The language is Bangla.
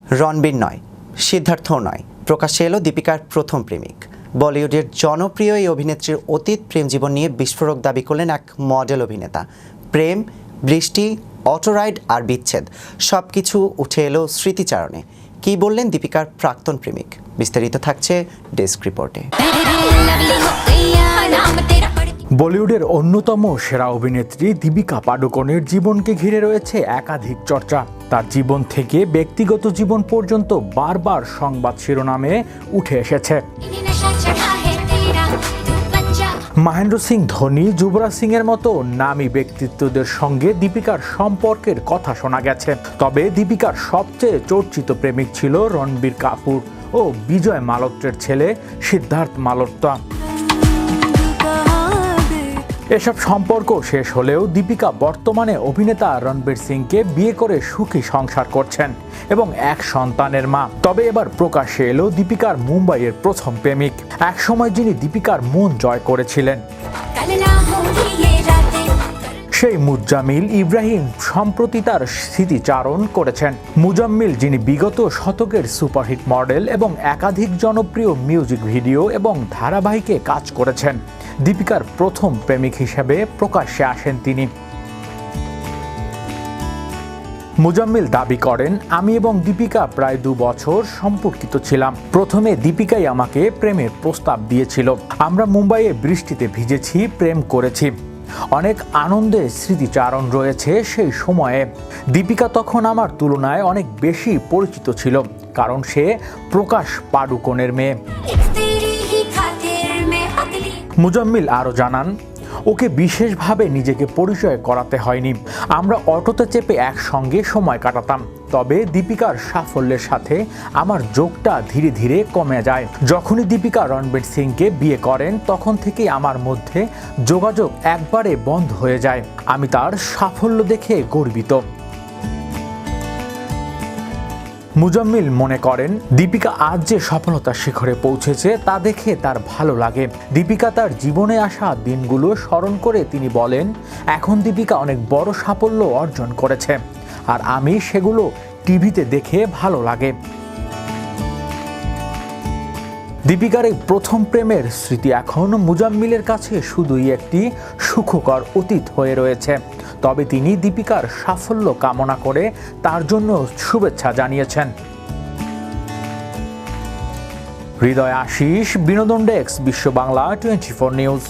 রণবীর নয়, সিদ্ধার্থও নয়, প্রকাশ্যে এলো দীপিকার প্রথম প্রেমিক। বলিউডের জনপ্রিয় এই অভিনেত্রীর অতীত প্রেম জীবন নিয়ে বিস্ফোরক দাবি করলেন এক মডেল অভিনেতা। প্রেম, বৃষ্টি, অটোরাইড আর বিচ্ছেদ সবকিছু উঠে এলো স্মৃতিচারণে। কী বললেন দীপিকার প্রাক্তন প্রেমিক? বিস্তারিত থাকছে ডেস্ক রিপোর্টে। বলিউডের অন্যতম সেরা অভিনেত্রী দীপিকা পাডুকোনের জীবনকে ঘিরে রয়েছে একাধিক চর্চা। তার জীবন থেকে ব্যক্তিগত জীবন পর্যন্ত বারবার সংবাদ শিরোনামে উঠে এসেছে। মহেন্দ্র সিং ধোনি, যুবরাজ সিং এর মতো নামী ব্যক্তিত্বদের সঙ্গে দীপিকার সম্পর্কের কথা শোনা গেছে। তবে দীপিকার সবচেয়ে চর্চিত প্রেমিক ছিল রণবীর কাপুর ও বিজয় মাল্যের ছেলে সিদ্ধার্থ মালহোত্রা। এসব সম্পর্ক শেষ হলেও দীপিকা বর্তমানে অভিনেতা রণবীর সিংকে বিয়ে করে সুখী সংসার করছেন এবং এক সন্তানের মা। তবে এবার প্রকাশ্যে এলো দীপিকার মুম্বাইয়ের প্রথম প্রেমিক, একসময় যিনি দীপিকার মন জয় করেছিলেন। সেই মুজাম্মিল ইব্রাহিম সম্প্রতি তার স্মৃতিচারণ করেছেন। মুজাম্মিল, যিনি বিগত শতকের সুপারহিট মডেল এবং একাধিক জনপ্রিয় মিউজিক ভিডিও এবং ধারাবাহিকে কাজ করেছেন, দীপিকার প্রথম প্রেমিক হিসেবে প্রকাশ্যে আসেন তিনি। মুজাম্মিল দাবি করেন, আমি এবং দীপিকা প্রায় 2 বছর সম্পর্কিত ছিলাম। প্রথমে দীপিকাই আমাকে প্রেমের প্রস্তাব দিয়েছিল। আমরা মুম্বাইয়ে বৃষ্টিতে ভিজেছি, প্রেম করেছি। অনেক আনন্দের স্মৃতিচারণ রয়েছে সেই সময়ে। দীপিকা তখন আমার তুলনায় অনেক বেশি পরিচিত ছিল, কারণ সে প্রকাশ পাডুকোনের মেয়ে। মুজাম্মিল আরও জানান, ওকে বিশেষভাবে নিজেকে পরিচয় করাতে হয়নি। আমরা অটোতে চেপে একসঙ্গে সময় কাটাতাম। তবে দীপিকার সাফল্যের সাথে আমার যোগটা ধীরে ধীরে কমে যায়। যখনই দীপিকা রণবীর সিংকে বিয়ে করেন, তখন থেকেই আমার মধ্যে যোগাযোগ একবারে বন্ধ হয়ে যায়। আমি তার সাফল্য দেখে গর্বিত। মুজাম্মিল মনে করেন, দীপিকা আজ যে সফলতার শিখরে পৌঁছেছে তা দেখে তার ভালো লাগে। দীপিকা তার জীবনে আসা দিনগুলো স্মরণ করে তিনি বলেন, এখন দীপিকা অনেক বড় সাফল্য অর্জন করেছে আর আমি সেগুলো টিভিতে দেখে ভালো লাগে। দীপিকার এই প্রথম প্রেমের স্মৃতি এখন মুজাম্মিলের কাছে শুধুই একটি সুখকর অতীত হয়ে রয়েছে। তবে তিনি দীপিকার সাফল্য কামনা করে তার জন্য শুভেচ্ছা জানিয়েছেন। হৃদয় আশিস, বিনোদন ডেস্ক, বিশ্ব বাংলা 24 নিউজ।